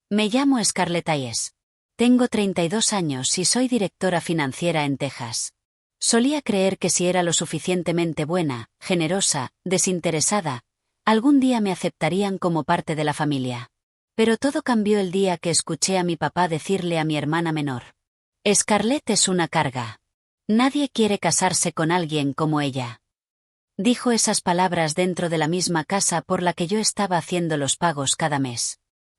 Me llamo Scarlett Hayes. Tengo 32 años y soy directora financiera en Texas. Solía creer que si era lo suficientemente buena, generosa, desinteresada, algún día me aceptarían como parte de la familia. Pero todo cambió el día que escuché a mi papá decirle a mi hermana menor: Scarlett es una carga. Nadie quiere casarse con alguien como ella. Dijo esas palabras dentro de la misma casa por la que yo estaba haciendo los pagos cada mes.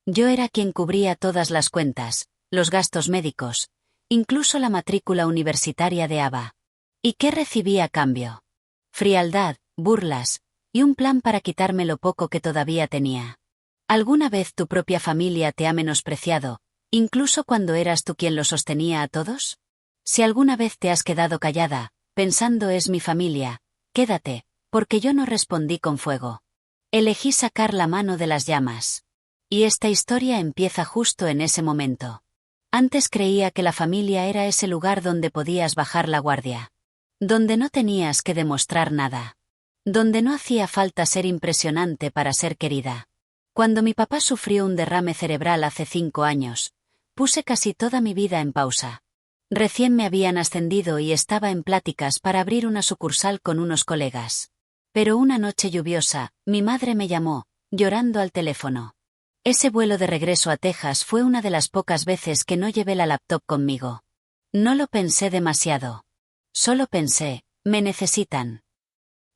Yo era quien cubría todas las cuentas, los gastos médicos, incluso la matrícula universitaria de Ava. ¿Y qué recibí a cambio? Frialdad, burlas, y un plan para quitarme lo poco que todavía tenía. ¿Alguna vez tu propia familia te ha menospreciado, incluso cuando eras tú quien lo sostenía a todos? Si alguna vez te has quedado callada, pensando es mi familia, quédate, porque yo no respondí con fuego. Elegí sacar la mano de las llamas. Y esta historia empieza justo en ese momento. Antes creía que la familia era ese lugar donde podías bajar la guardia. Donde no tenías que demostrar nada. Donde no hacía falta ser impresionante para ser querida. Cuando mi papá sufrió un derrame cerebral hace 5 años, puse casi toda mi vida en pausa. Recién me habían ascendido y estaba en pláticas para abrir una sucursal con unos colegas. Pero una noche lluviosa, mi madre me llamó, llorando al teléfono. Ese vuelo de regreso a Texas fue una de las pocas veces que no llevé la laptop conmigo. No lo pensé demasiado. Solo pensé, me necesitan.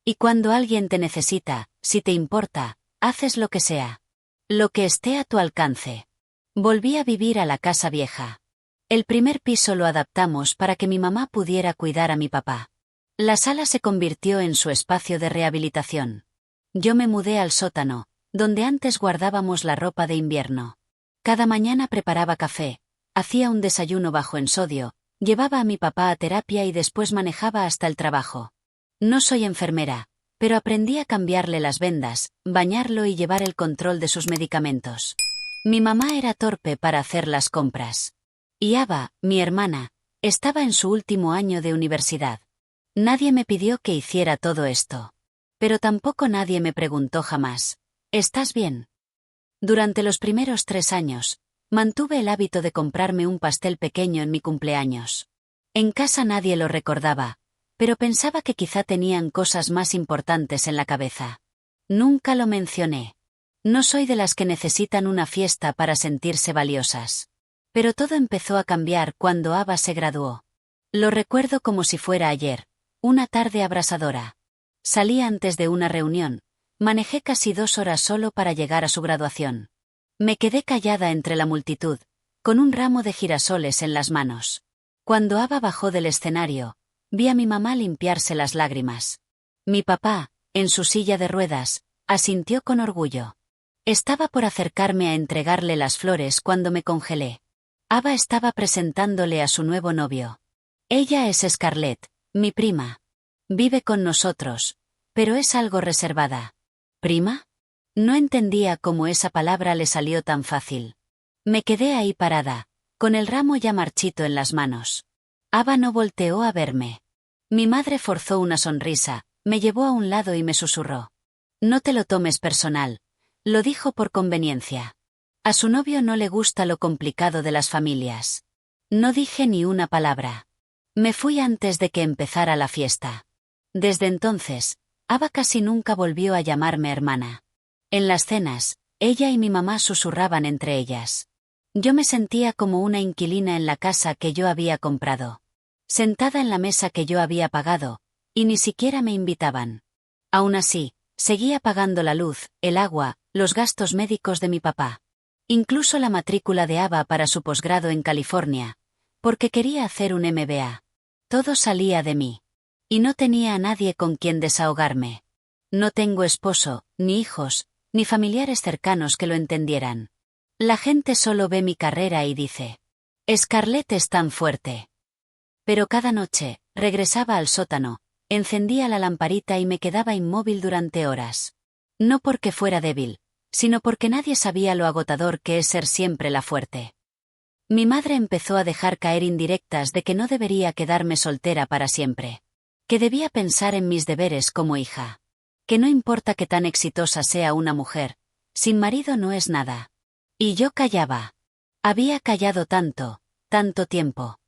Y cuando alguien te necesita, si te importa, haces lo que sea. Lo que esté a tu alcance. Volví a vivir a la casa vieja. El primer piso lo adaptamos para que mi mamá pudiera cuidar a mi papá. La sala se convirtió en su espacio de rehabilitación. Yo me mudé al sótano, donde antes guardábamos la ropa de invierno. Cada mañana preparaba café, hacía un desayuno bajo en sodio, llevaba a mi papá a terapia y después manejaba hasta el trabajo. No soy enfermera, pero aprendí a cambiarle las vendas, bañarlo y llevar el control de sus medicamentos. Mi mamá era torpe para hacer las compras. Y Ava, mi hermana, estaba en su último año de universidad. Nadie me pidió que hiciera todo esto. Pero tampoco nadie me preguntó jamás: ¿estás bien? Durante los primeros 3 años, mantuve el hábito de comprarme un pastel pequeño en mi cumpleaños. En casa nadie lo recordaba, pero pensaba que quizá tenían cosas más importantes en la cabeza. Nunca lo mencioné. No soy de las que necesitan una fiesta para sentirse valiosas. Pero todo empezó a cambiar cuando Ava se graduó. Lo recuerdo como si fuera ayer, una tarde abrasadora. Salí antes de una reunión. Manejé casi 2 horas solo para llegar a su graduación. Me quedé callada entre la multitud, con un ramo de girasoles en las manos. Cuando Ava bajó del escenario, vi a mi mamá limpiarse las lágrimas. Mi papá, en su silla de ruedas, asintió con orgullo. Estaba por acercarme a entregarle las flores cuando me congelé. Ava estaba presentándole a su nuevo novio. Ella es Scarlett, mi prima. Vive con nosotros, pero es algo reservada. ¿Prima? No entendía cómo esa palabra le salió tan fácil. Me quedé ahí parada, con el ramo ya marchito en las manos. Ava no volteó a verme. Mi madre forzó una sonrisa, me llevó a un lado y me susurró: no te lo tomes personal. Lo dijo por conveniencia. A su novio no le gusta lo complicado de las familias. No dije ni una palabra. Me fui antes de que empezara la fiesta. Desde entonces, Ava casi nunca volvió a llamarme hermana. En las cenas, ella y mi mamá susurraban entre ellas. Yo me sentía como una inquilina en la casa que yo había comprado. Sentada en la mesa que yo había pagado, y ni siquiera me invitaban. Aún así, seguía pagando la luz, el agua, los gastos médicos de mi papá. Incluso la matrícula de Ava para su posgrado en California, porque quería hacer un MBA. Todo salía de mí. Y no tenía a nadie con quien desahogarme. No tengo esposo, ni hijos, ni familiares cercanos que lo entendieran. La gente solo ve mi carrera y dice: Scarlett es tan fuerte. Pero cada noche, regresaba al sótano, encendía la lamparita y me quedaba inmóvil durante horas. No porque fuera débil, sino porque nadie sabía lo agotador que es ser siempre la fuerte. Mi madre empezó a dejar caer indirectas de que no debería quedarme soltera para siempre. Que debía pensar en mis deberes como hija. Que no importa que tan exitosa sea una mujer, sin marido no es nada. Y yo callaba. Había callado tanto tiempo.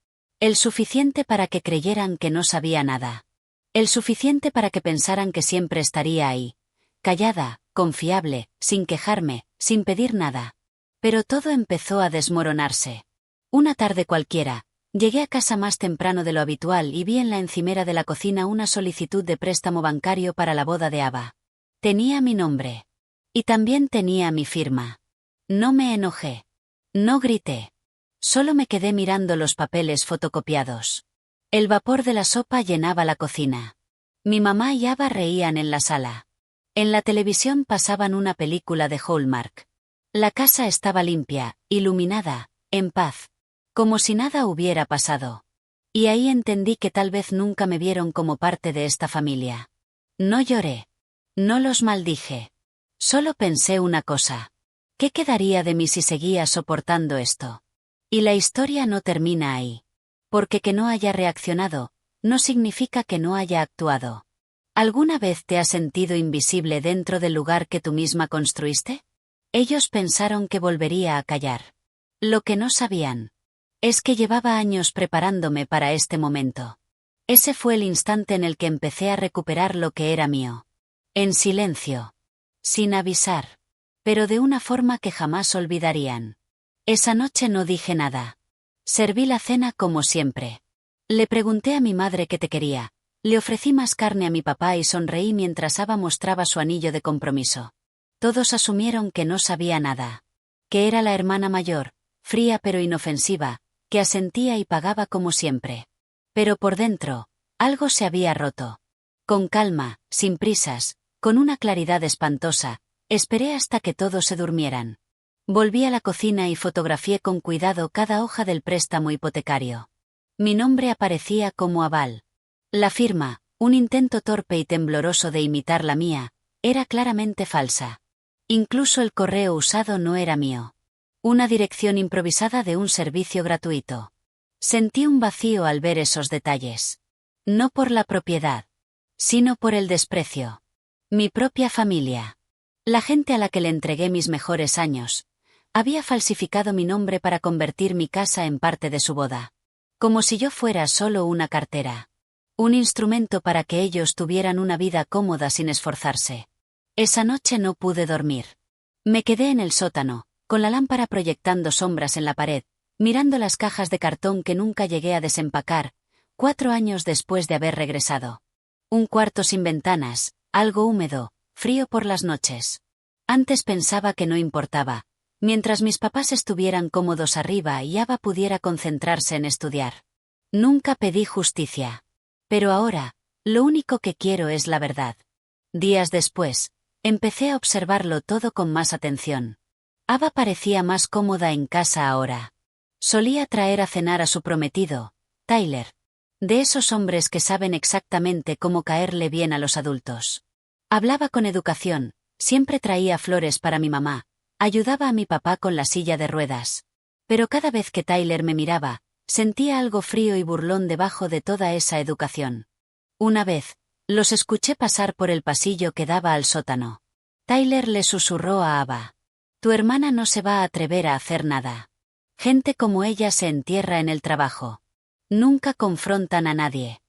El suficiente para que creyeran que no sabía nada. El suficiente para que pensaran que siempre estaría ahí, callada, confiable, sin quejarme, sin pedir nada. Pero todo empezó a desmoronarse. Una tarde cualquiera, llegué a casa más temprano de lo habitual y vi en la encimera de la cocina una solicitud de préstamo bancario para la boda de Ava. Tenía mi nombre. Y también tenía mi firma. No me enojé. No grité. Solo me quedé mirando los papeles fotocopiados. El vapor de la sopa llenaba la cocina. Mi mamá y Ava reían en la sala. En la televisión pasaban una película de Hallmark. La casa estaba limpia, iluminada, en paz. Como si nada hubiera pasado. Y ahí entendí que tal vez nunca me vieron como parte de esta familia. No lloré. No los maldije. Solo pensé una cosa. ¿Qué quedaría de mí si seguía soportando esto? Y la historia no termina ahí. Porque que no haya reaccionado, no significa que no haya actuado. ¿Alguna vez te has sentido invisible dentro del lugar que tú misma construiste? Ellos pensaron que volvería a callar. Lo que no sabían es que llevaba años preparándome para este momento. Ese fue el instante en el que empecé a recuperar lo que era mío. En silencio. Sin avisar. Pero de una forma que jamás olvidarían. Esa noche no dije nada. Serví la cena como siempre. Le pregunté a mi madre qué te quería. Le ofrecí más carne a mi papá y sonreí mientras Ava mostraba su anillo de compromiso. Todos asumieron que no sabía nada. Que era la hermana mayor, fría pero inofensiva, que asentía y pagaba como siempre. Pero por dentro, algo se había roto. Con calma, sin prisas, con una claridad espantosa, esperé hasta que todos se durmieran. Volví a la cocina y fotografié con cuidado cada hoja del préstamo hipotecario. Mi nombre aparecía como aval. La firma, un intento torpe y tembloroso de imitar la mía, era claramente falsa. Incluso el correo usado no era mío. Una dirección improvisada de un servicio gratuito. Sentí un vacío al ver esos detalles. No por la propiedad, sino por el desprecio. Mi propia familia. La gente a la que le entregué mis mejores años, había falsificado mi nombre para convertir mi casa en parte de su boda. Como si yo fuera solo una cartera. Un instrumento para que ellos tuvieran una vida cómoda sin esforzarse. Esa noche no pude dormir. Me quedé en el sótano, con la lámpara proyectando sombras en la pared, mirando las cajas de cartón que nunca llegué a desempacar, 4 años después de haber regresado. Un cuarto sin ventanas, algo húmedo, frío por las noches. Antes pensaba que no importaba. Mientras mis papás estuvieran cómodos arriba y Ava pudiera concentrarse en estudiar. Nunca pedí justicia. Pero ahora, lo único que quiero es la verdad. Días después, empecé a observarlo todo con más atención. Ava parecía más cómoda en casa ahora. Solía traer a cenar a su prometido, Tyler. De esos hombres que saben exactamente cómo caerle bien a los adultos. Hablaba con educación, siempre traía flores para mi mamá. Ayudaba a mi papá con la silla de ruedas. Pero cada vez que Tyler me miraba, sentía algo frío y burlón debajo de toda esa educación. Una vez, los escuché pasar por el pasillo que daba al sótano. Tyler le susurró a Ava. Tu hermana no se va a atrever a hacer nada. Gente como ella se entierra en el trabajo. Nunca confrontan a nadie.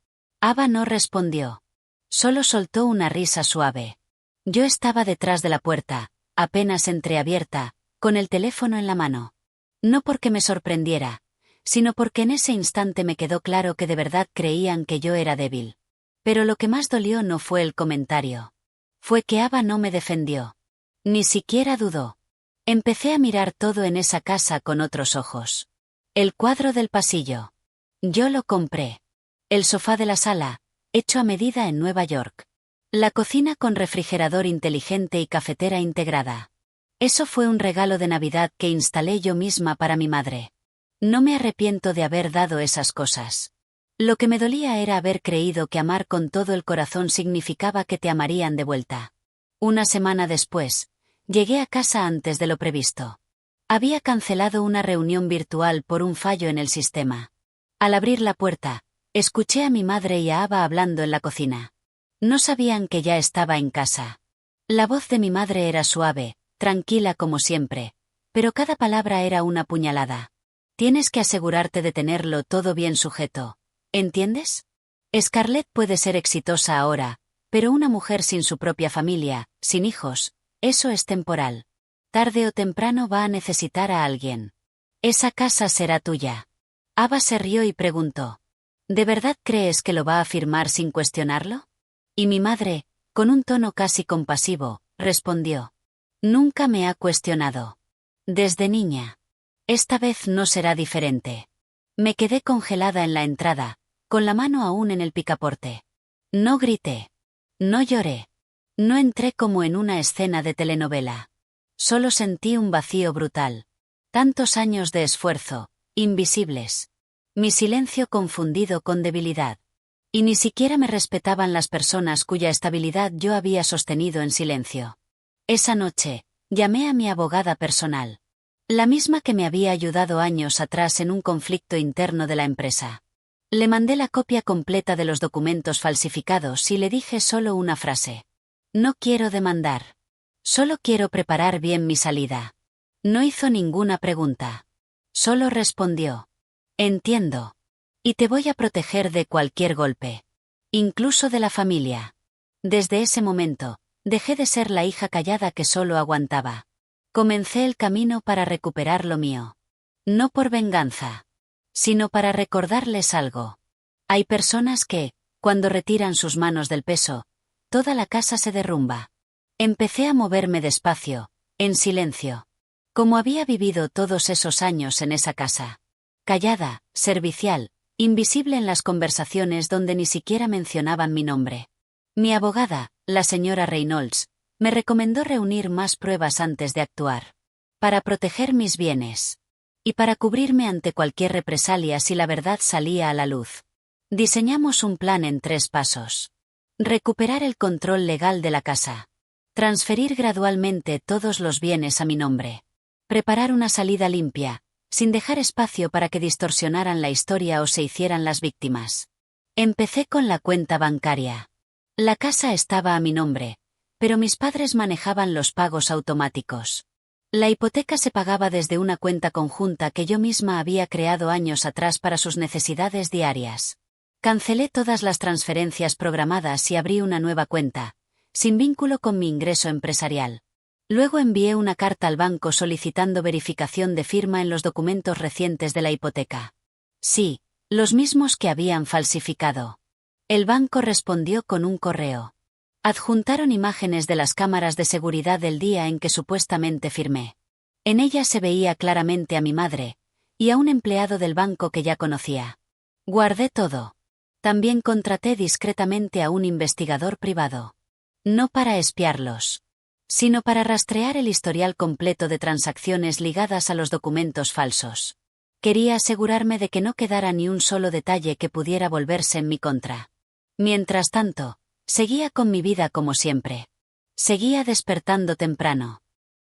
Ava no respondió. Solo soltó una risa suave. Yo estaba detrás de la puerta, apenas entreabierta, con el teléfono en la mano. No porque me sorprendiera, sino porque en ese instante me quedó claro que de verdad creían que yo era débil. Pero lo que más dolió no fue el comentario. Fue que Ava no me defendió. Ni siquiera dudó. Empecé a mirar todo en esa casa con otros ojos. El cuadro del pasillo. Yo lo compré. El sofá de la sala, hecho a medida en Nueva York. La cocina con refrigerador inteligente y cafetera integrada. Eso fue un regalo de Navidad que instalé yo misma para mi madre. No me arrepiento de haber dado esas cosas. Lo que me dolía era haber creído que amar con todo el corazón significaba que te amarían de vuelta. Una semana después, llegué a casa antes de lo previsto. Había cancelado una reunión virtual por un fallo en el sistema. Al abrir la puerta, escuché a mi madre y a Ava hablando en la cocina. No sabían que ya estaba en casa. La voz de mi madre era suave, tranquila como siempre, pero cada palabra era una puñalada. Tienes que asegurarte de tenerlo todo bien sujeto. ¿Entiendes? Scarlett puede ser exitosa ahora, pero una mujer sin su propia familia, sin hijos, eso es temporal. Tarde o temprano va a necesitar a alguien. Esa casa será tuya. Ava se rió y preguntó: ¿de verdad crees que lo va a firmar sin cuestionarlo? Y mi madre, con un tono casi compasivo, respondió: nunca me ha cuestionado. Desde niña. Esta vez no será diferente. Me quedé congelada en la entrada, con la mano aún en el picaporte. No grité. No lloré. No entré como en una escena de telenovela. Solo sentí un vacío brutal. Tantos años de esfuerzo, invisibles. Mi silencio confundido con debilidad. Y ni siquiera me respetaban las personas cuya estabilidad yo había sostenido en silencio. Esa noche, llamé a mi abogada personal. La misma que me había ayudado años atrás en un conflicto interno de la empresa. Le mandé la copia completa de los documentos falsificados y le dije solo una frase: no quiero demandar. Solo quiero preparar bien mi salida. No hizo ninguna pregunta. Solo respondió: entiendo. Y te voy a proteger de cualquier golpe. Incluso de la familia. Desde ese momento, dejé de ser la hija callada que solo aguantaba. Comencé el camino para recuperar lo mío. No por venganza, sino para recordarles algo. Hay personas que, cuando retiran sus manos del peso, toda la casa se derrumba. Empecé a moverme despacio, en silencio. Como había vivido todos esos años en esa casa. Callada, servicial, invisible en las conversaciones donde ni siquiera mencionaban mi nombre. Mi abogada, la señora Reynolds, me recomendó reunir más pruebas antes de actuar. Para proteger mis bienes. Y para cubrirme ante cualquier represalia si la verdad salía a la luz. Diseñamos un plan en 3 pasos. Recuperar el control legal de la casa. Transferir gradualmente todos los bienes a mi nombre. Preparar una salida limpia, sin dejar espacio para que distorsionaran la historia o se hicieran las víctimas. Empecé con la cuenta bancaria. La casa estaba a mi nombre, pero mis padres manejaban los pagos automáticos. La hipoteca se pagaba desde una cuenta conjunta que yo misma había creado años atrás para sus necesidades diarias. Cancelé todas las transferencias programadas y abrí una nueva cuenta, sin vínculo con mi ingreso empresarial. Luego envié una carta al banco solicitando verificación de firma en los documentos recientes de la hipoteca. Sí, los mismos que habían falsificado. El banco respondió con un correo. Adjuntaron imágenes de las cámaras de seguridad del día en que supuestamente firmé. En ellas se veía claramente a mi madre, y a un empleado del banco que ya conocía. Guardé todo. También contraté discretamente a un investigador privado. No para espiarlos, sino para rastrear el historial completo de transacciones ligadas a los documentos falsos. Quería asegurarme de que no quedara ni un solo detalle que pudiera volverse en mi contra. Mientras tanto, seguía con mi vida como siempre. Seguía despertando temprano.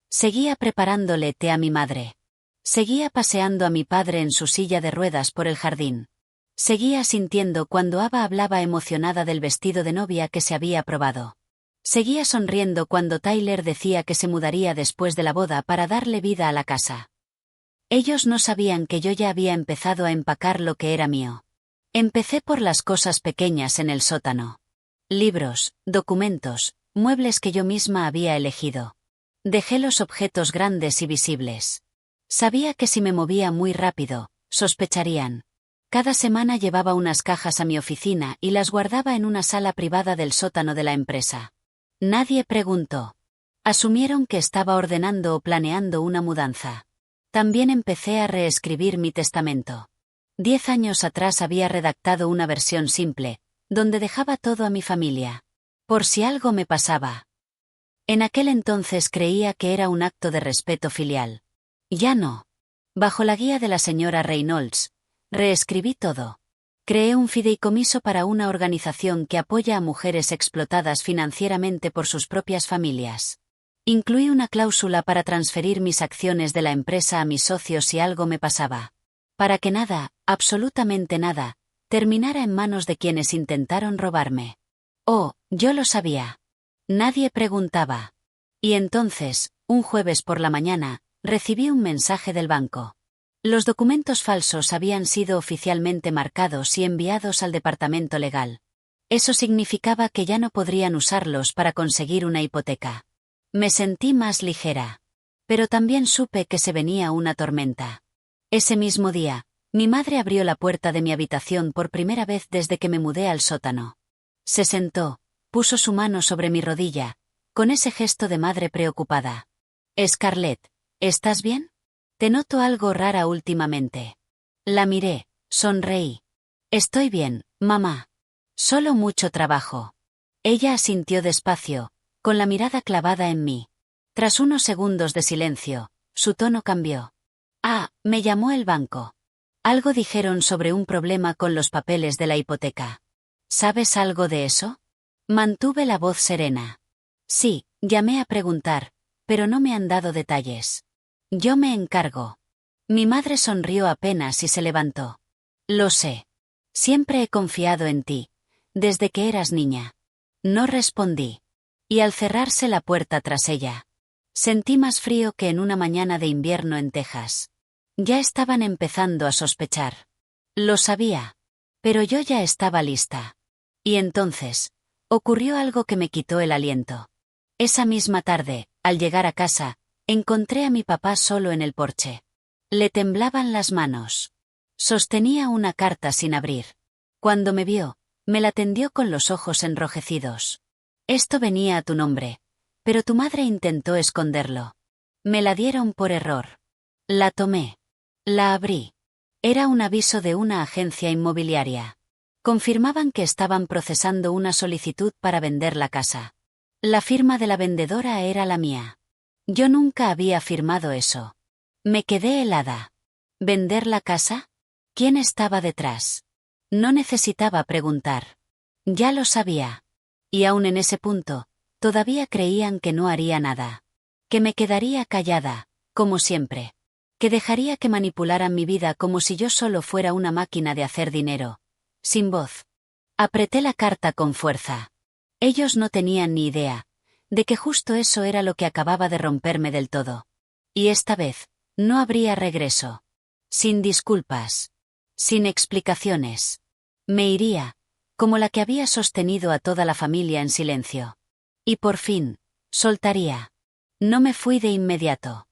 Seguía preparándole té a mi madre. Seguía paseando a mi padre en su silla de ruedas por el jardín. Seguía sintiendo cuando Ava hablaba emocionada del vestido de novia que se había probado. Seguía sonriendo cuando Tyler decía que se mudaría después de la boda para darle vida a la casa. Ellos no sabían que yo ya había empezado a empacar lo que era mío. Empecé por las cosas pequeñas en el sótano. Libros, documentos, muebles que yo misma había elegido. Dejé los objetos grandes y visibles. Sabía que si me movía muy rápido, sospecharían. Cada semana llevaba unas cajas a mi oficina y las guardaba en una sala privada del sótano de la empresa. Nadie preguntó. Asumieron que estaba ordenando o planeando una mudanza. También empecé a reescribir mi testamento. 10 años atrás había redactado una versión simple, donde dejaba todo a mi familia. Por si algo me pasaba. En aquel entonces creía que era un acto de respeto filial. Ya no. Bajo la guía de la señora Reynolds, reescribí todo. Creé un fideicomiso para una organización que apoya a mujeres explotadas financieramente por sus propias familias. Incluí una cláusula para transferir mis acciones de la empresa a mis socios si algo me pasaba. Para que nada, absolutamente nada, terminara en manos de quienes intentaron robarme. Oh, yo lo sabía. Nadie preguntaba. Y entonces, un jueves por la mañana, recibí un mensaje del banco. Los documentos falsos habían sido oficialmente marcados y enviados al departamento legal. Eso significaba que ya no podrían usarlos para conseguir una hipoteca. Me sentí más ligera. Pero también supe que se venía una tormenta. Ese mismo día, mi madre abrió la puerta de mi habitación por primera vez desde que me mudé al sótano. Se sentó, puso su mano sobre mi rodilla, con ese gesto de madre preocupada. «Scarlett, ¿estás bien? Te noto algo rara últimamente». La miré, sonreí. «Estoy bien, mamá. Solo mucho trabajo». Ella asintió despacio, con la mirada clavada en mí. Tras unos segundos de silencio, su tono cambió. «Ah, me llamó el banco. Algo dijeron sobre un problema con los papeles de la hipoteca. ¿Sabes algo de eso?» Mantuve la voz serena. «Sí, llamé a preguntar, pero no me han dado detalles. Yo me encargo». Mi madre sonrió apenas y se levantó. «Lo sé. Siempre he confiado en ti, desde que eras niña». No respondí. Y al cerrarse la puerta tras ella, sentí más frío que en una mañana de invierno en Texas. Ya estaban empezando a sospechar. Lo sabía. Pero yo ya estaba lista. Y entonces, ocurrió algo que me quitó el aliento. Esa misma tarde, al llegar a casa, encontré a mi papá solo en el porche. Le temblaban las manos. Sostenía una carta sin abrir. Cuando me vio, me la tendió con los ojos enrojecidos. «Esto venía a tu nombre, pero tu madre intentó esconderlo. Me la dieron por error». La tomé. La abrí. Era un aviso de una agencia inmobiliaria. Confirmaban que estaban procesando una solicitud para vender la casa. La firma de la vendedora era la mía. Yo nunca había firmado eso. Me quedé helada. ¿Vender la casa? ¿Quién estaba detrás? No necesitaba preguntar. Ya lo sabía. Y aún en ese punto, todavía creían que no haría nada. Que me quedaría callada, como siempre. Que dejaría que manipularan mi vida como si yo solo fuera una máquina de hacer dinero. Sin voz. Apreté la carta con fuerza. Ellos no tenían ni idea de que justo eso era lo que acababa de romperme del todo. Y esta vez, no habría regreso. Sin disculpas. Sin explicaciones. Me iría, como la que había sostenido a toda la familia en silencio. Y por fin, soltaría. No me fui de inmediato.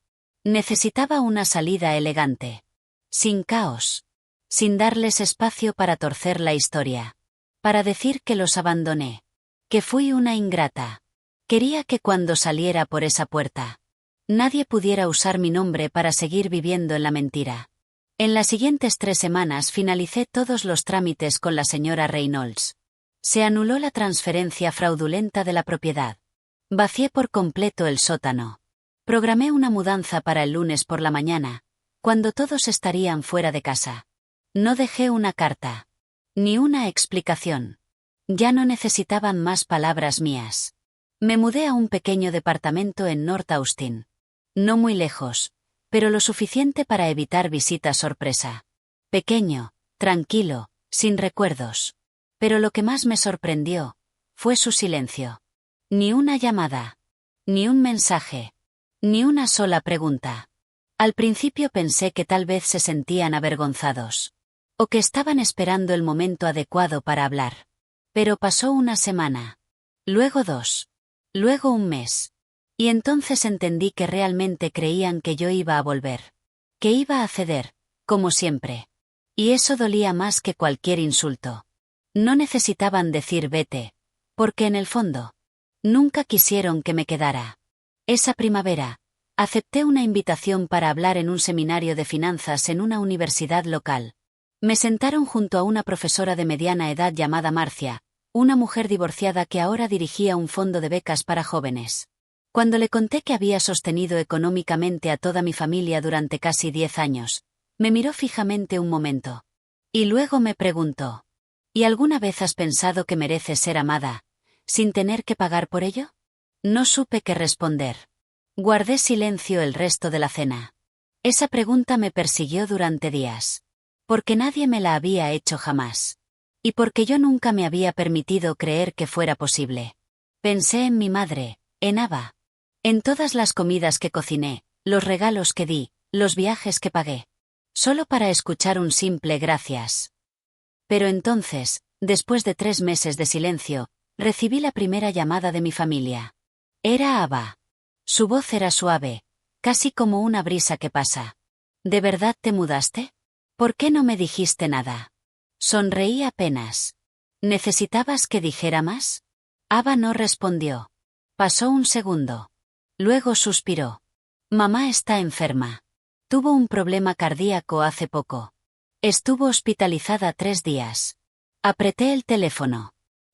Necesitaba una salida elegante. Sin caos. Sin darles espacio para torcer la historia. Para decir que los abandoné. Que fui una ingrata. Quería que cuando saliera por esa puerta, nadie pudiera usar mi nombre para seguir viviendo en la mentira. En las siguientes 3 semanas finalicé todos los trámites con la señora Reynolds. Se anuló la transferencia fraudulenta de la propiedad. Vacié por completo el sótano. Programé una mudanza para el lunes por la mañana, cuando todos estarían fuera de casa. No dejé una carta. Ni una explicación. Ya no necesitaban más palabras mías. Me mudé a un pequeño departamento en North Austin. No muy lejos, pero lo suficiente para evitar visitas sorpresa. Pequeño, tranquilo, sin recuerdos. Pero lo que más me sorprendió fue su silencio. Ni una llamada. Ni un mensaje. Ni una sola pregunta. Al principio pensé que tal vez se sentían avergonzados. O que estaban esperando el momento adecuado para hablar. Pero pasó una semana. Luego 2. Luego un mes. Y entonces entendí que realmente creían que yo iba a volver. Que iba a ceder, como siempre. Y eso dolía más que cualquier insulto. No necesitaban decir vete, porque en el fondo, nunca quisieron que me quedara. Esa primavera, acepté una invitación para hablar en un seminario de finanzas en una universidad local. Me sentaron junto a una profesora de mediana edad llamada Marcia, una mujer divorciada que ahora dirigía un fondo de becas para jóvenes. Cuando le conté que había sostenido económicamente a toda mi familia durante casi 10 años, me miró fijamente un momento. Y luego me preguntó: ¿y alguna vez has pensado que mereces ser amada, sin tener que pagar por ello? No supe qué responder. Guardé silencio el resto de la cena. Esa pregunta me persiguió durante días. Porque nadie me la había hecho jamás. Y porque yo nunca me había permitido creer que fuera posible. Pensé en mi madre, en Ava. En todas las comidas que cociné, los regalos que di, los viajes que pagué. Solo para escuchar un simple gracias. Pero entonces, después de 3 meses de silencio, recibí la primera llamada de mi familia. Era Ava. Su voz era suave, casi como una brisa que pasa. ¿De verdad te mudaste? ¿Por qué no me dijiste nada? Sonreí apenas. ¿Necesitabas que dijera más? Ava no respondió. Pasó un segundo. Luego suspiró. Mamá está enferma. Tuvo un problema cardíaco hace poco. Estuvo hospitalizada 3 días. Apreté el teléfono.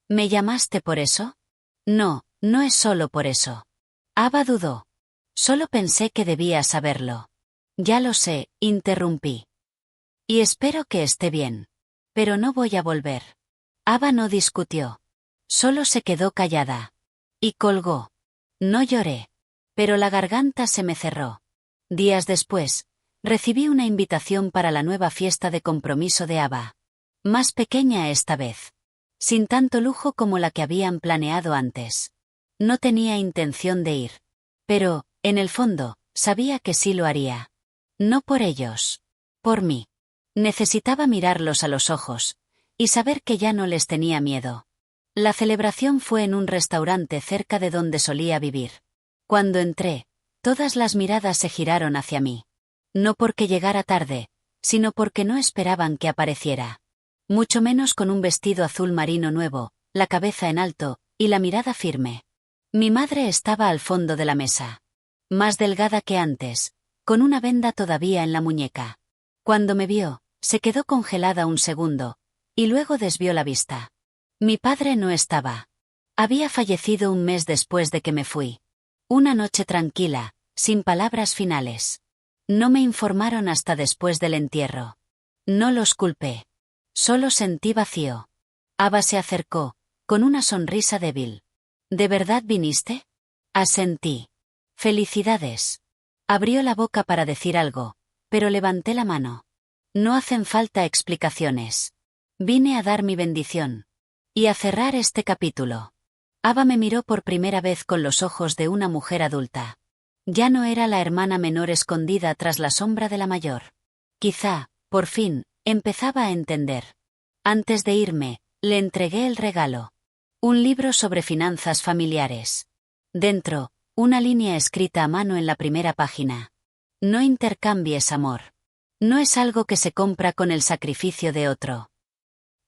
¿Me llamaste por eso? No, no es solo por eso. Ava dudó. Solo pensé que debía saberlo. Ya lo sé, interrumpí. Y espero que esté bien. Pero no voy a volver. Ava no discutió. Solo se quedó callada. Y colgó. No lloré. Pero la garganta se me cerró. Días después, recibí una invitación para la nueva fiesta de compromiso de Ava. Más pequeña esta vez. Sin tanto lujo como la que habían planeado antes. No tenía intención de ir. Pero, en el fondo, sabía que sí lo haría. No por ellos. Por mí. Necesitaba mirarlos a los ojos, y saber que ya no les tenía miedo. La celebración fue en un restaurante cerca de donde solía vivir. Cuando entré, todas las miradas se giraron hacia mí. No porque llegara tarde, sino porque no esperaban que apareciera. Mucho menos con un vestido azul marino nuevo, la cabeza en alto, y la mirada firme. Mi madre estaba al fondo de la mesa. Más delgada que antes, con una venda todavía en la muñeca. Cuando me vio, se quedó congelada un segundo, y luego desvió la vista. Mi padre no estaba. Había fallecido un mes después de que me fui. Una noche tranquila, sin palabras finales. No me informaron hasta después del entierro. No los culpé. Solo sentí vacío. Ava se acercó, con una sonrisa débil. ¿De verdad viniste? Asentí. Felicidades. Abrió la boca para decir algo, pero levanté la mano. No hacen falta explicaciones. Vine a dar mi bendición. Y a cerrar este capítulo. Ava me miró por primera vez con los ojos de una mujer adulta. Ya no era la hermana menor escondida tras la sombra de la mayor. Quizá, por fin, empezaba a entender. Antes de irme, le entregué el regalo. Un libro sobre finanzas familiares. Dentro, una línea escrita a mano en la primera página. No intercambies amor. No es algo que se compra con el sacrificio de otro.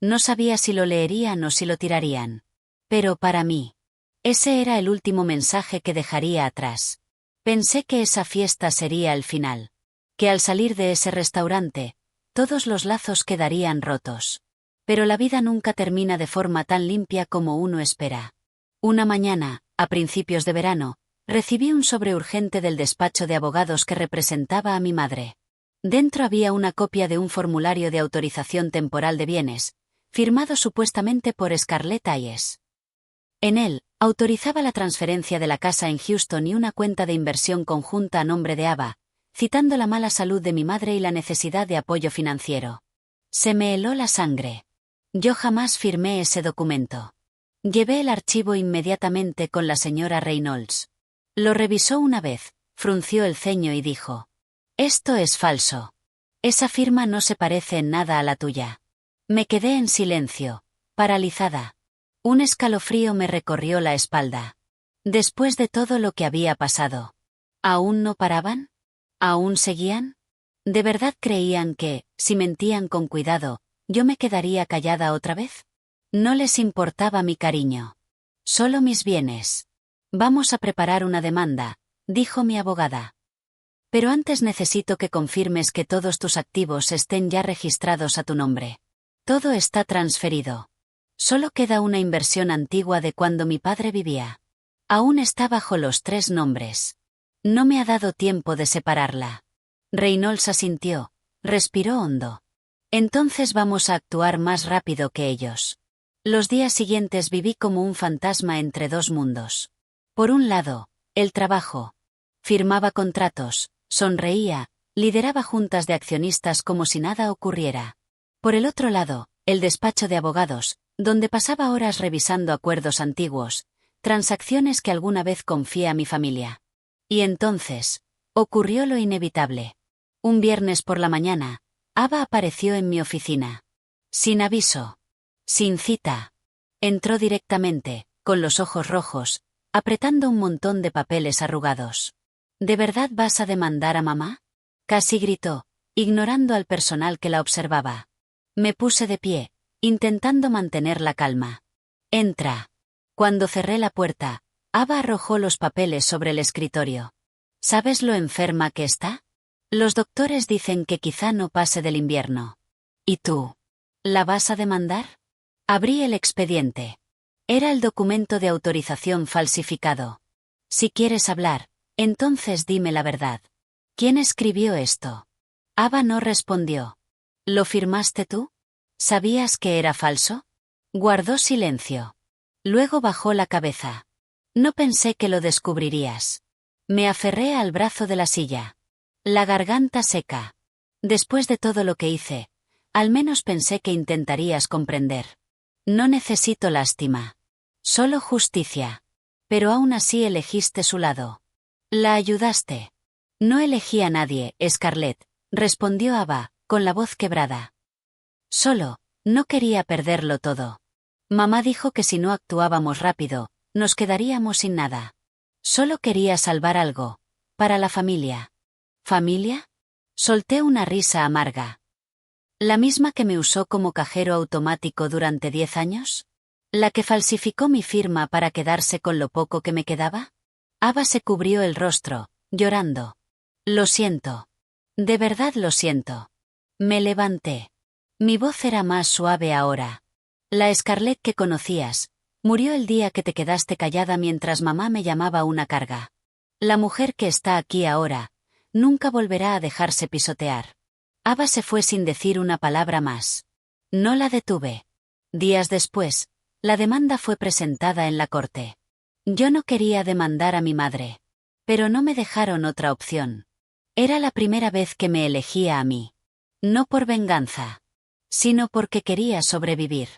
No sabía si lo leerían o si lo tirarían. Pero para mí, ese era el último mensaje que dejaría atrás. Pensé que esa fiesta sería el final. Que al salir de ese restaurante, todos los lazos quedarían rotos. Pero la vida nunca termina de forma tan limpia como uno espera. Una mañana, a principios de verano, recibí un sobre urgente del despacho de abogados que representaba a mi madre. Dentro había una copia de un formulario de autorización temporal de bienes, firmado supuestamente por Scarlett Hayes. En él, autorizaba la transferencia de la casa en Houston y una cuenta de inversión conjunta a nombre de Ava, citando la mala salud de mi madre y la necesidad de apoyo financiero. Se me heló la sangre. Yo jamás firmé ese documento. Llevé el archivo inmediatamente con la señora Reynolds. Lo revisó una vez, frunció el ceño y dijo: «Esto es falso. Esa firma no se parece en nada a la tuya». Me quedé en silencio, paralizada. Un escalofrío me recorrió la espalda. Después de todo lo que había pasado, ¿aún no paraban? ¿Aún seguían? ¿De verdad creían que, si mentían con cuidado, yo me quedaría callada otra vez? No les importaba mi cariño. Solo mis bienes. Vamos a preparar una demanda, dijo mi abogada. Pero antes necesito que confirmes que todos tus activos estén ya registrados a tu nombre. Todo está transferido. Solo queda una inversión antigua de cuando mi padre vivía. Aún está bajo los 3 nombres. No me ha dado tiempo de separarla. Reynolds asintió, respiró hondo. Entonces vamos a actuar más rápido que ellos. Los días siguientes viví como un fantasma entre 2 mundos. Por un lado, el trabajo. Firmaba contratos, sonreía, lideraba juntas de accionistas como si nada ocurriera. Por el otro lado, el despacho de abogados, donde pasaba horas revisando acuerdos antiguos, transacciones que alguna vez confié a mi familia. Y entonces, Ocurrió lo inevitable. Un viernes por la mañana, Ava apareció en mi oficina. Sin aviso. Sin cita. Entró directamente, con los ojos rojos, apretando un montón de papeles arrugados. ¿De verdad vas a demandar a mamá? Casi gritó, ignorando al personal que la observaba. Me puse de pie, intentando mantener la calma. Entra. Cuando cerré la puerta, Ava arrojó los papeles sobre el escritorio. ¿Sabes lo enferma que está? Los doctores dicen que quizá no pase del invierno. ¿Y tú? ¿La vas a demandar? Abrí el expediente. Era el documento de autorización falsificado. Si quieres hablar, entonces dime la verdad. ¿Quién escribió esto? Ava no respondió. ¿Lo firmaste tú? ¿Sabías que era falso? Guardó silencio. Luego bajó la cabeza. No pensé que lo descubrirías. Me aferré al brazo de la silla. La garganta seca. Después de todo lo que hice, al menos pensé que intentarías comprender. No necesito lástima. Solo justicia. Pero aún así elegiste su lado. La ayudaste. No elegí a nadie, Scarlett, respondió Ava, con la voz quebrada. Solo, no quería perderlo todo. Mamá dijo que si no actuábamos rápido, nos quedaríamos sin nada. Solo quería salvar algo. Para la familia. ¿Familia? Solté una risa amarga. ¿La misma que me usó como cajero automático durante 10 años? ¿La que falsificó mi firma para quedarse con lo poco que me quedaba? Ava se cubrió el rostro, llorando. Lo siento. De verdad lo siento. Me levanté. Mi voz era más suave ahora. La Scarlett que conocías, murió el día que te quedaste callada mientras mamá me llamaba una carga. La mujer que está aquí ahora, nunca volverá a dejarse pisotear. Ava se fue sin decir una palabra más. No la detuve. Días después, la demanda fue presentada en la corte. Yo no quería demandar a mi madre. Pero no me dejaron otra opción. Era la primera vez que me elegía a mí. No por venganza. Sino porque quería sobrevivir.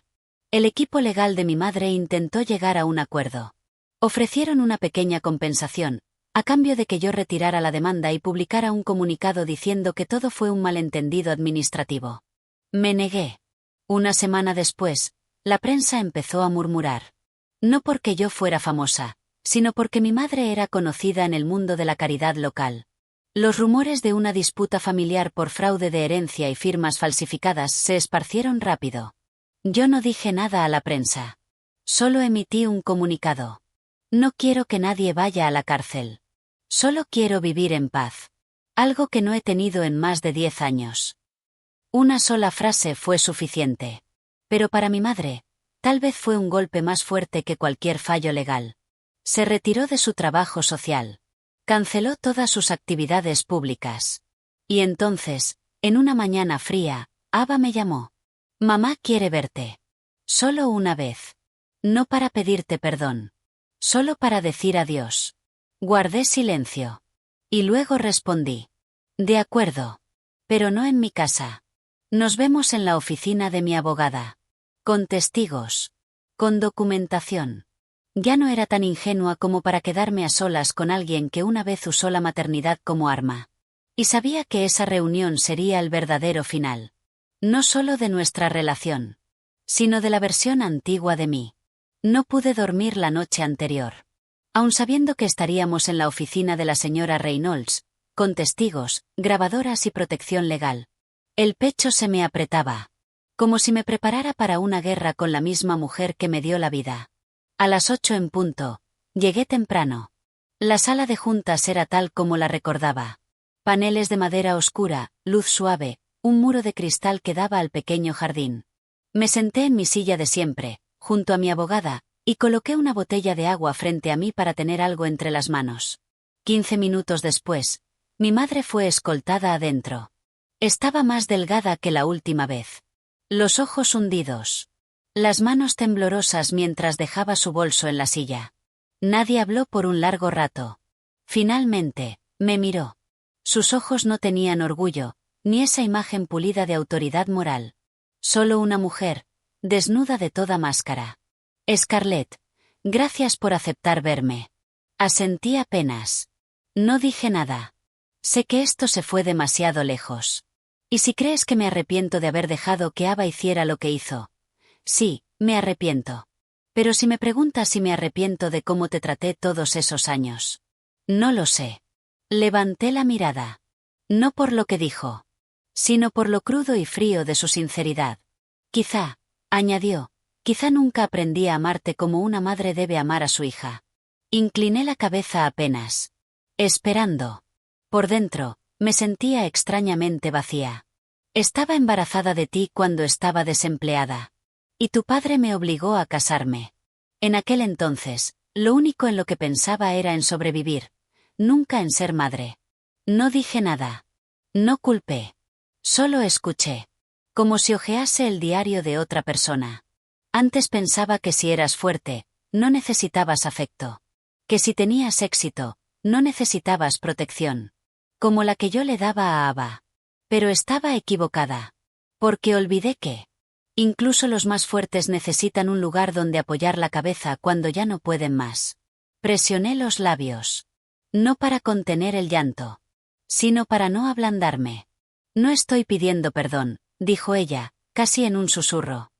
El equipo legal de mi madre intentó llegar a un acuerdo. Ofrecieron una pequeña compensación, a cambio de que yo retirara la demanda y publicara un comunicado diciendo que todo fue un malentendido administrativo. Me negué. Una semana después, la prensa empezó a murmurar. No porque yo fuera famosa, sino porque mi madre era conocida en el mundo de la caridad local. Los rumores de una disputa familiar por fraude de herencia y firmas falsificadas se esparcieron rápido. Yo no dije nada a la prensa. Solo emití un comunicado. No quiero que nadie vaya a la cárcel. Solo quiero vivir en paz. Algo que no he tenido en más de 10 años. Una sola frase fue suficiente. Pero para mi madre, tal vez fue un golpe más fuerte que cualquier fallo legal. Se retiró de su trabajo social. Canceló todas sus actividades públicas. Y entonces, en una mañana fría, Ava me llamó. Mamá quiere verte. Solo una vez. No para pedirte perdón. Solo para decir adiós. Guardé silencio. Y luego respondí. De acuerdo. Pero no en mi casa. Nos vemos en la oficina de mi abogada. Con testigos. Con documentación. Ya no era tan ingenua como para quedarme a solas con alguien que una vez usó la maternidad como arma. Y sabía que esa reunión sería el verdadero final. No solo de nuestra relación, sino de la versión antigua de mí. No pude dormir la noche anterior. Aun sabiendo que estaríamos en la oficina de la señora Reynolds, con testigos, grabadoras y protección legal. El pecho se me apretaba. Como si me preparara para una guerra con la misma mujer que me dio la vida. A las 8 en punto, llegué temprano. La sala de juntas era tal como la recordaba. Paneles de madera oscura, luz suave, un muro de cristal que daba al pequeño jardín. Me senté en mi silla de siempre, junto a mi abogada, y coloqué una botella de agua frente a mí para tener algo entre las manos. 15 minutos después, mi madre fue escoltada adentro. Estaba más delgada que la última vez. Los ojos hundidos. Las manos temblorosas mientras dejaba su bolso en la silla. Nadie habló por un largo rato. Finalmente, me miró. Sus ojos no tenían orgullo, ni esa imagen pulida de autoridad moral. Solo una mujer, desnuda de toda máscara. Scarlett, gracias por aceptar verme. Asentí apenas. No dije nada. Sé que esto se fue demasiado lejos. Y si crees que me arrepiento de haber dejado que Ava hiciera lo que hizo. Sí, me arrepiento. Pero si me preguntas si me arrepiento de cómo te traté todos esos años. No lo sé. Levanté la mirada. No por lo que dijo, sino por lo crudo y frío de su sinceridad. Quizá, añadió, quizá nunca aprendí a amarte como una madre debe amar a su hija. Incliné la cabeza apenas. Esperando. Por dentro, me sentía extrañamente vacía. Estaba embarazada de ti cuando estaba desempleada. Y tu padre me obligó a casarme. En aquel entonces, lo único en lo que pensaba era en sobrevivir, nunca en ser madre. No dije nada. No culpé. Solo escuché. Como si hojease el diario de otra persona. Antes pensaba que si eras fuerte, no necesitabas afecto. Que si tenías éxito, no necesitabas protección. Como la que yo le daba a Ava. Pero estaba equivocada. Porque olvidé que incluso los más fuertes necesitan un lugar donde apoyar la cabeza cuando ya no pueden más. Presioné los labios. No para contener el llanto, sino para no ablandarme. No estoy pidiendo perdón, dijo ella, casi en un susurro.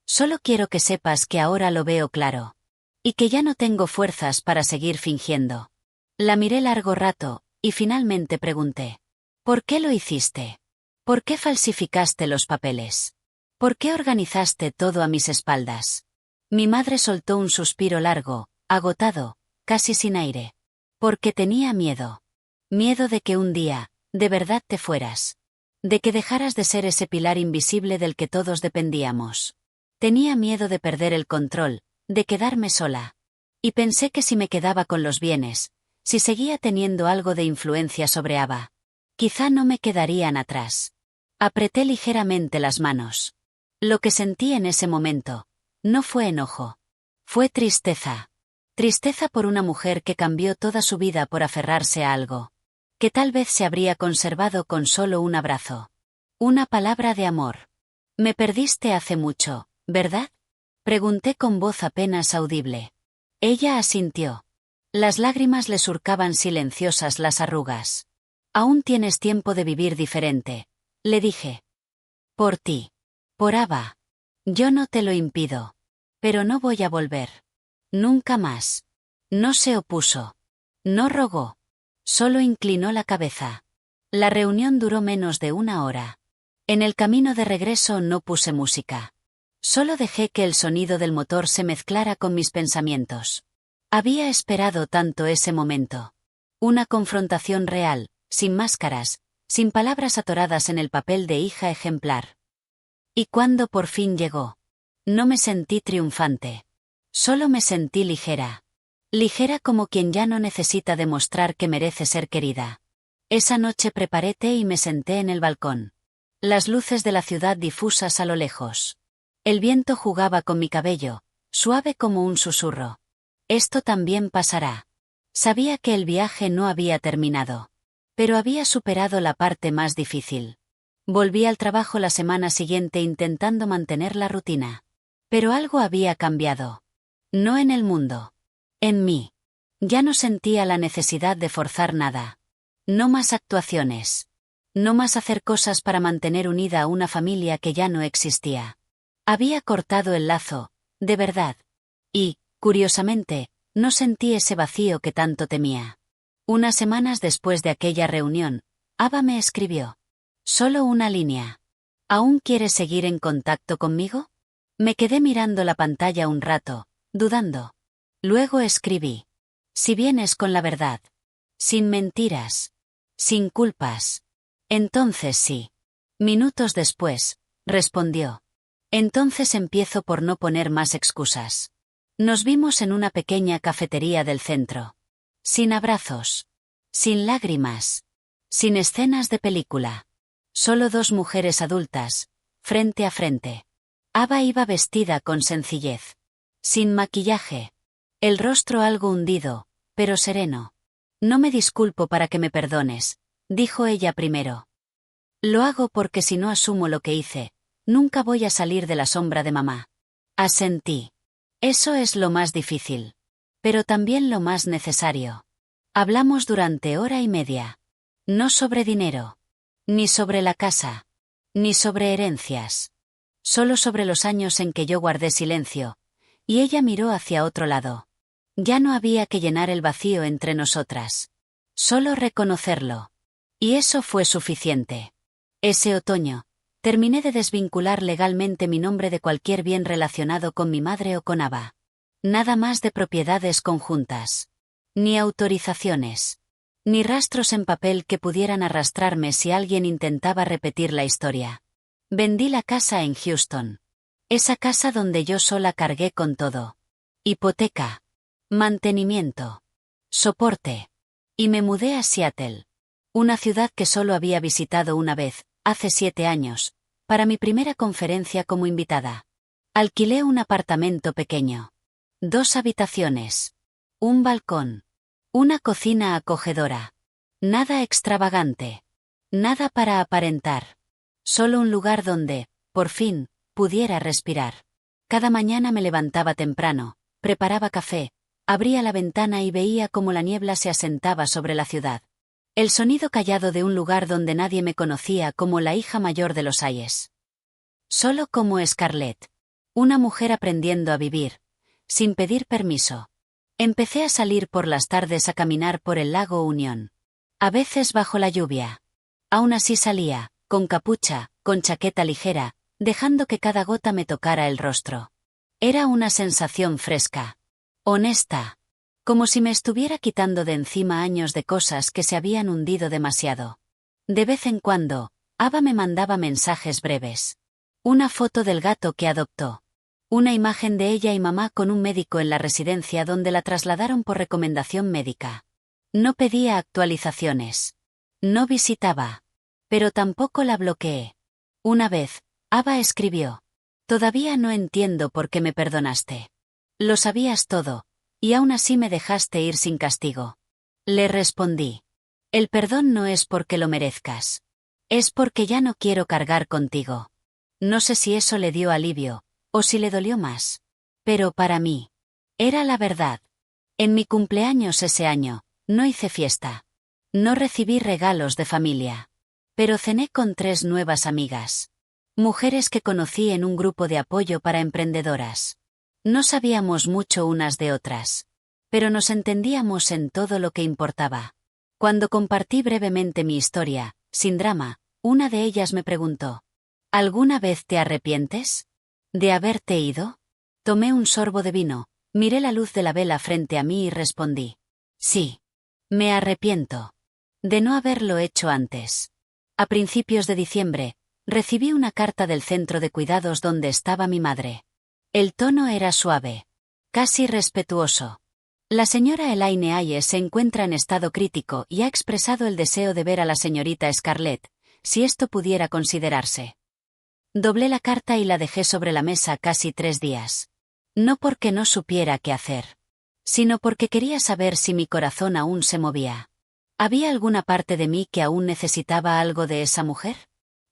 Solo quiero que sepas que ahora lo veo claro. Y que ya no tengo fuerzas para seguir fingiendo. La miré largo rato, y finalmente pregunté. ¿Por qué lo hiciste? ¿Por qué falsificaste los papeles? ¿Por qué organizaste todo a mis espaldas? Mi madre soltó un suspiro largo, agotado, casi sin aire. Porque tenía miedo. Miedo de que un día, de verdad te fueras. De que dejaras de ser ese pilar invisible del que todos dependíamos. Tenía miedo de perder el control, de quedarme sola. Y pensé que si me quedaba con los bienes, si seguía teniendo algo de influencia sobre Ava, quizá no me quedarían atrás. Apreté ligeramente las manos. Lo que sentí en ese momento, no fue enojo. Fue tristeza. Tristeza por una mujer que cambió toda su vida por aferrarse a algo. Que tal vez se habría conservado con solo un abrazo. Una palabra de amor. Me perdiste hace mucho, ¿verdad? Pregunté con voz apenas audible. Ella asintió. Las lágrimas le surcaban silenciosas las arrugas. Aún tienes tiempo de vivir diferente, le dije. Por ti. Por Ava. Yo no te lo impido. Pero no voy a volver. Nunca más. No se opuso. No rogó. Solo inclinó la cabeza. La reunión duró menos de una hora. En el camino de regreso no puse música. Solo dejé que el sonido del motor se mezclara con mis pensamientos. Había esperado tanto ese momento. Una confrontación real, sin máscaras, sin palabras atoradas en el papel de hija ejemplar. Y cuando por fin llegó, no me sentí triunfante. Solo me sentí ligera. Ligera como quien ya no necesita demostrar que merece ser querida. Esa noche preparé té y me senté en el balcón. Las luces de la ciudad difusas a lo lejos. El viento jugaba con mi cabello, suave como un susurro. Esto también pasará. Sabía que el viaje no había terminado. Pero había superado la parte más difícil. Volví al trabajo la semana siguiente intentando mantener la rutina. Pero algo había cambiado. No en el mundo. En mí. Ya no sentía la necesidad de forzar nada. No más actuaciones. No más hacer cosas para mantener unida a una familia que ya no existía. Había cortado el lazo, de verdad. Y, curiosamente, no sentí ese vacío que tanto temía. Unas semanas después de aquella reunión, Ava me escribió. Solo una línea. ¿Aún quieres seguir en contacto conmigo? Me quedé mirando la pantalla un rato, dudando. Luego escribí. Si vienes con la verdad. Sin mentiras. Sin culpas. Entonces sí. Minutos después, respondió. Entonces empiezo por no poner más excusas. Nos vimos en una pequeña cafetería del centro. Sin abrazos. Sin lágrimas. Sin escenas de película. Solo dos mujeres adultas, frente a frente. Ava iba vestida con sencillez. Sin maquillaje. El rostro algo hundido, pero sereno. No me disculpo para que me perdones, dijo ella primero. Lo hago porque si no asumo lo que hice, nunca voy a salir de la sombra de mamá. Asentí. Eso es lo más difícil. Pero también lo más necesario. Hablamos durante hora y media. No sobre dinero. Ni sobre la casa. Ni sobre herencias. Solo sobre los años en que yo guardé silencio, y ella miró hacia otro lado. Ya no había que llenar el vacío entre nosotras. Solo reconocerlo. Y eso fue suficiente. Ese otoño, terminé de desvincular legalmente mi nombre de cualquier bien relacionado con mi madre o con Ava. Nada más de propiedades conjuntas. Ni autorizaciones. Ni rastros en papel que pudieran arrastrarme si alguien intentaba repetir la historia. Vendí la casa en Houston. Esa casa donde yo sola cargué con todo. Hipoteca. Mantenimiento. Soporte. Y me mudé a Seattle. Una ciudad que solo había visitado una vez, hace 7 años, para mi primera conferencia como invitada. Alquilé un apartamento pequeño. 2 habitaciones. Un balcón. Una cocina acogedora. Nada extravagante. Nada para aparentar. Solo un lugar donde, por fin, pudiera respirar. Cada mañana me levantaba temprano, preparaba café, abría la ventana y veía cómo la niebla se asentaba sobre la ciudad. El sonido callado de un lugar donde nadie me conocía como la hija mayor de los Hayes. Solo como Scarlett. Una mujer aprendiendo a vivir, sin pedir permiso. Empecé a salir por las tardes a caminar por el lago Union. A veces bajo la lluvia. Aún así salía, con capucha, con chaqueta ligera, dejando que cada gota me tocara el rostro. Era una sensación fresca. Honesta. Como si me estuviera quitando de encima años de cosas que se habían hundido demasiado. De vez en cuando, Ava me mandaba mensajes breves. Una foto del gato que adoptó. Una imagen de ella y mamá con un médico en la residencia donde la trasladaron por recomendación médica. No pedía actualizaciones. No visitaba. Pero tampoco la bloqueé. Una vez, Ava escribió: «Todavía no entiendo por qué me perdonaste. Lo sabías todo, y aún así me dejaste ir sin castigo». Le respondí: «El perdón no es porque lo merezcas. Es porque ya no quiero cargar contigo». No sé si eso le dio alivio, o si le dolió más. Pero para mí, era la verdad. En mi cumpleaños ese año, no hice fiesta. No recibí regalos de familia. Pero cené con 3 nuevas amigas. Mujeres que conocí en un grupo de apoyo para emprendedoras. No sabíamos mucho unas de otras. Pero nos entendíamos en todo lo que importaba. Cuando compartí brevemente mi historia, sin drama, una de ellas me preguntó: «¿Alguna vez te arrepientes de haberte ido?». Tomé un sorbo de vino, miré la luz de la vela frente a mí y respondí: «Sí. Me arrepiento de no haberlo hecho antes». A principios de diciembre, recibí una carta del centro de cuidados donde estaba mi madre. El tono era suave, casi respetuoso. La señora Elaine Hayes se encuentra en estado crítico y ha expresado el deseo de ver a la señorita Scarlett, si esto pudiera considerarse. Doblé la carta y la dejé sobre la mesa casi 3 días. No porque no supiera qué hacer, sino porque quería saber si mi corazón aún se movía. ¿Había alguna parte de mí que aún necesitaba algo de esa mujer?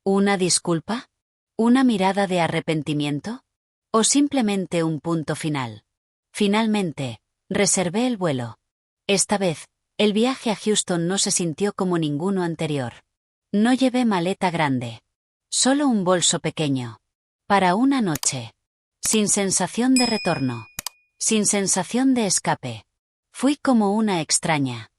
¿Una disculpa? ¿Una mirada de arrepentimiento? ¿O simplemente un punto final? Finalmente, reservé el vuelo. Esta vez, el viaje a Houston no se sintió como ninguno anterior. No llevé maleta grande. Solo un bolso pequeño. Para una noche. Sin sensación de retorno. Sin sensación de escape. Fui como una extraña.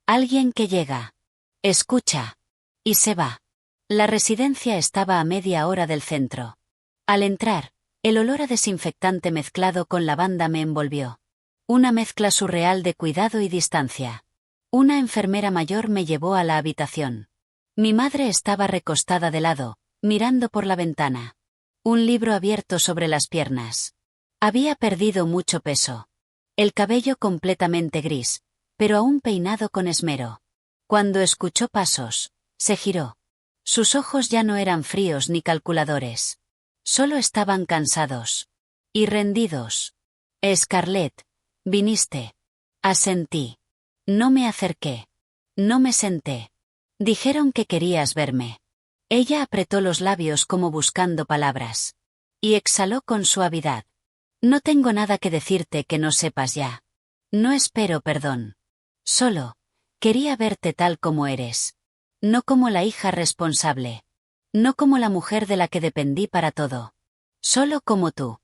Alguien que llega. Escucha. Y se va. La residencia estaba a media hora del centro. Al entrar, el olor a desinfectante mezclado con lavanda me envolvió. Una mezcla surreal de cuidado y distancia. Una enfermera mayor me llevó a la habitación. Mi madre estaba recostada de lado, mirando por la ventana. Un libro abierto sobre las piernas. Había perdido mucho peso. El cabello completamente gris, pero aún peinado con esmero. Cuando escuchó pasos, se giró. Sus ojos ya no eran fríos ni calculadores. Solo estaban cansados. Y rendidos. «Scarlett, viniste». Asentí. No me acerqué. No me senté. Dijeron que querías verme. Ella apretó los labios como buscando palabras. Y exhaló con suavidad. «No tengo nada que decirte que no sepas ya. No espero perdón. Solo, quería verte tal como eres. No como la hija responsable. No como la mujer de la que dependí para todo. Solo como tú.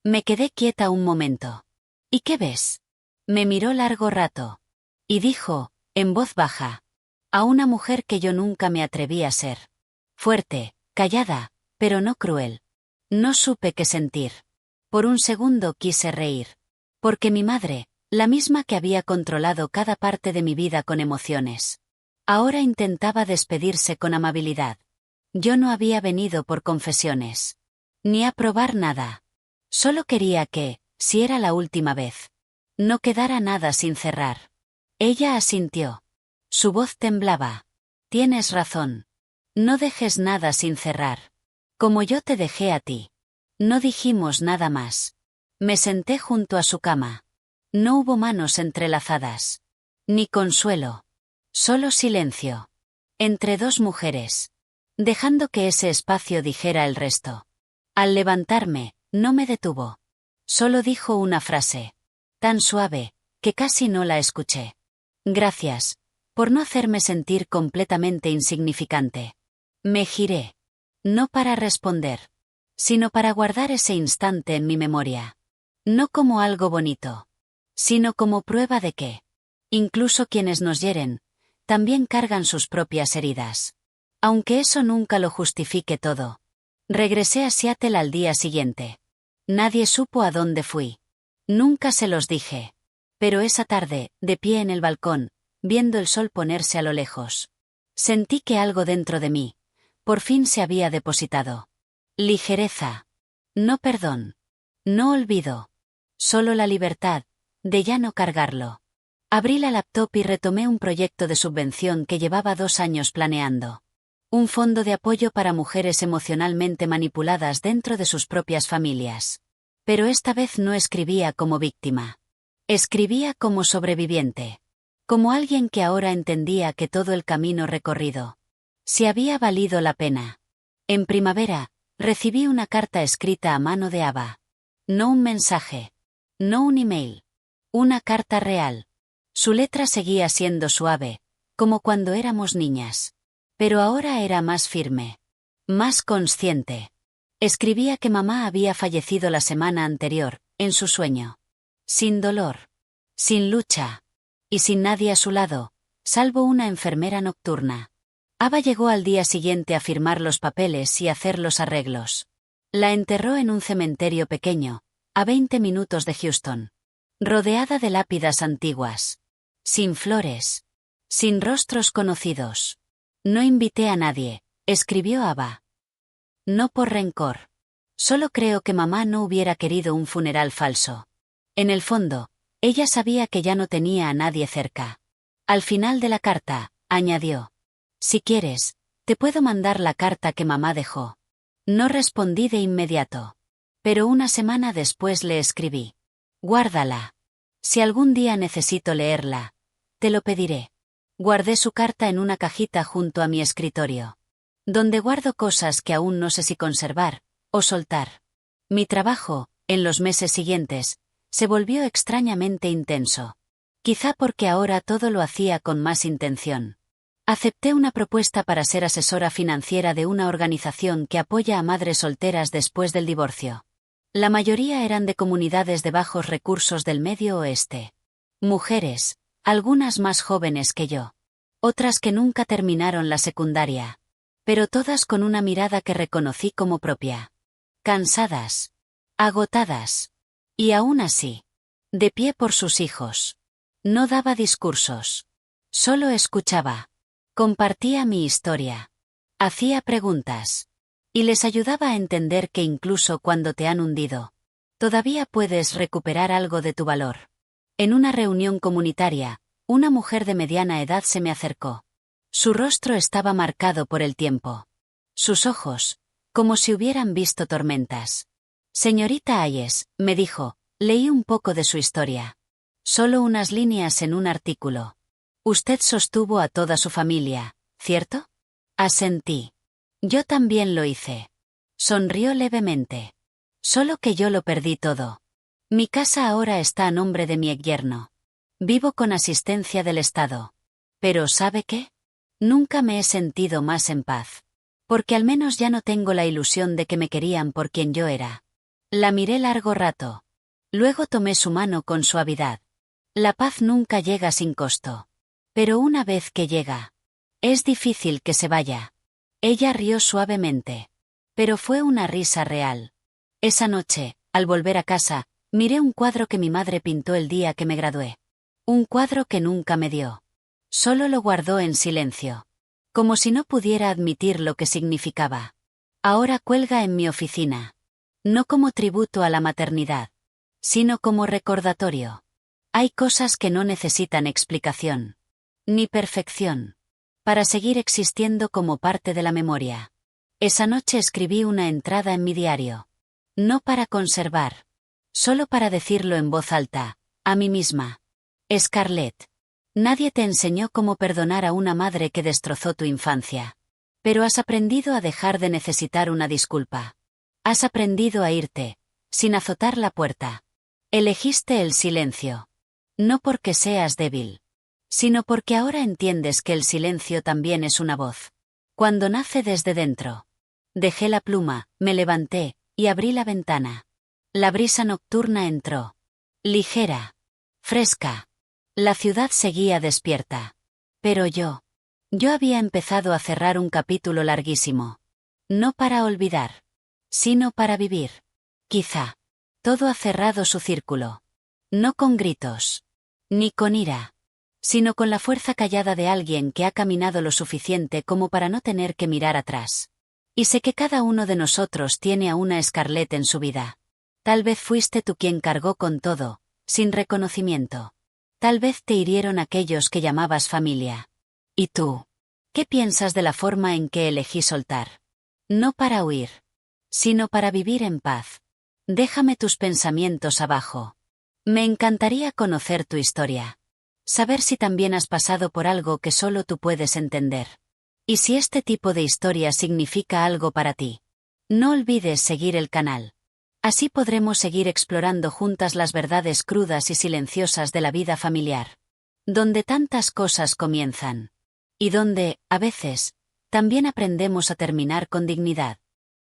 Me quedé quieta un momento. ¿Y qué ves? Me miró largo rato. Y dijo, en voz baja. A una mujer que yo nunca me atreví a ser. Fuerte, callada, pero no cruel. No supe qué sentir. Por un segundo quise reír. Porque mi madre, la misma que había controlado cada parte de mi vida con emociones, ahora intentaba despedirse con amabilidad. Yo no había venido por confesiones. Ni a probar nada. Solo quería que, si era la última vez, no quedara nada sin cerrar. Ella asintió. Su voz temblaba. Tienes razón. No dejes nada sin cerrar. Como yo te dejé a ti. No dijimos nada más. Me senté junto a su cama. No hubo manos entrelazadas. Ni consuelo. Solo silencio. Entre dos mujeres. Dejando que ese espacio dijera el resto. Al levantarme, no me detuvo. Solo dijo una frase. Tan suave, que casi no la escuché. Gracias, por no hacerme sentir completamente insignificante. Me giré. No para responder, sino para guardar ese instante en mi memoria. No como algo bonito, sino como prueba de que, incluso quienes nos hieren, también cargan sus propias heridas. Aunque eso nunca lo justifique todo. Regresé a Seattle al día siguiente. Nadie supo a dónde fui. Nunca se los dije. Pero esa tarde, de pie en el balcón, viendo el sol ponerse a lo lejos, sentí que algo dentro de mí, por fin se había depositado. Ligereza. No perdón. No olvido. Solo la libertad, de ya no cargarlo. Abrí la laptop y retomé un proyecto de subvención que llevaba 2 años planeando. Un fondo de apoyo para mujeres emocionalmente manipuladas dentro de sus propias familias. Pero esta vez no escribía como víctima. Escribía como sobreviviente. Como alguien que ahora entendía que todo el camino recorrido, si había valido la pena. En primavera, recibí una carta escrita a mano de Ava. No un mensaje. No un email. Una carta real. Su letra seguía siendo suave, como cuando éramos niñas. Pero ahora era más firme. Más consciente. Escribía que mamá había fallecido la semana anterior, en su sueño. Sin dolor. Sin lucha. Y sin nadie a su lado, salvo una enfermera nocturna. Ava llegó al día siguiente a firmar los papeles y hacer los arreglos. La enterró en un cementerio pequeño, a 20 minutos de Houston. Rodeada de lápidas antiguas. Sin flores. Sin rostros conocidos. No invité a nadie, escribió Ava. No por rencor. Solo creo que mamá no hubiera querido un funeral falso. En el fondo, ella sabía que ya no tenía a nadie cerca. Al final de la carta, añadió. Si quieres, te puedo mandar la carta que mamá dejó. No respondí de inmediato. Pero una semana después le escribí. Guárdala. Si algún día necesito leerla, te lo pediré. Guardé su carta en una cajita junto a mi escritorio. Donde guardo cosas que aún no sé si conservar, o soltar. Mi trabajo, en los meses siguientes, se volvió extrañamente intenso. Quizá porque ahora todo lo hacía con más intención. Acepté una propuesta para ser asesora financiera de una organización que apoya a madres solteras después del divorcio. La mayoría eran de comunidades de bajos recursos del Medio Oeste. Mujeres, algunas más jóvenes que yo. Otras que nunca terminaron la secundaria. Pero todas con una mirada que reconocí como propia. Cansadas. Agotadas. Y aún así. De pie por sus hijos. No daba discursos. Solo escuchaba. Compartía mi historia. Hacía preguntas. Y les ayudaba a entender que incluso cuando te han hundido, todavía puedes recuperar algo de tu valor. En una reunión comunitaria, una mujer de mediana edad se me acercó. Su rostro estaba marcado por el tiempo. Sus ojos, como si hubieran visto tormentas. Señorita Ayes, me dijo, leí un poco de su historia. Solo unas líneas en un artículo. Usted sostuvo a toda su familia, ¿cierto? Asentí. Yo también lo hice. Sonrió levemente. Solo que yo lo perdí todo. Mi casa ahora está a nombre de mi ex-yerno. Vivo con asistencia del Estado. Pero ¿sabe qué? Nunca me he sentido más en paz. Porque al menos ya no tengo la ilusión de que me querían por quien yo era. La miré largo rato. Luego tomé su mano con suavidad. La paz nunca llega sin costo. Pero una vez que llega, es difícil que se vaya. Ella rió suavemente. Pero fue una risa real. Esa noche, al volver a casa, miré un cuadro que mi madre pintó el día que me gradué. Un cuadro que nunca me dio. Solo lo guardó en silencio. Como si no pudiera admitir lo que significaba. Ahora cuelga en mi oficina. No como tributo a la maternidad, sino como recordatorio. Hay cosas que no necesitan explicación. Ni perfección. Para seguir existiendo como parte de la memoria. Esa noche escribí una entrada en mi diario. No para conservar. Solo para decirlo en voz alta, a mí misma. Scarlett. Nadie te enseñó cómo perdonar a una madre que destrozó tu infancia. Pero has aprendido a dejar de necesitar una disculpa. Has aprendido a irte, sin azotar la puerta. Elegiste el silencio. No porque seas débil, sino porque ahora entiendes que el silencio también es una voz. Cuando nace desde dentro. Dejé la pluma, me levanté, y abrí la ventana. La brisa nocturna entró. Ligera. Fresca. La ciudad seguía despierta. Pero yo había empezado a cerrar un capítulo larguísimo. No para olvidar, sino para vivir. Quizá. Todo ha cerrado su círculo. No con gritos. Ni con ira. Sino con la fuerza callada de alguien que ha caminado lo suficiente como para no tener que mirar atrás. Y sé que cada uno de nosotros tiene a una Scarlett en su vida. Tal vez fuiste tú quien cargó con todo, sin reconocimiento. Tal vez te hirieron aquellos que llamabas familia. ¿Y tú? ¿Qué piensas de la forma en que elegí soltar? No para huir, sino para vivir en paz. Déjame tus pensamientos abajo. Me encantaría conocer tu historia. Saber si también has pasado por algo que solo tú puedes entender. Y si este tipo de historia significa algo para ti. No olvides seguir el canal. Así podremos seguir explorando juntas las verdades crudas y silenciosas de la vida familiar. Donde tantas cosas comienzan. Y donde, a veces, también aprendemos a terminar con dignidad.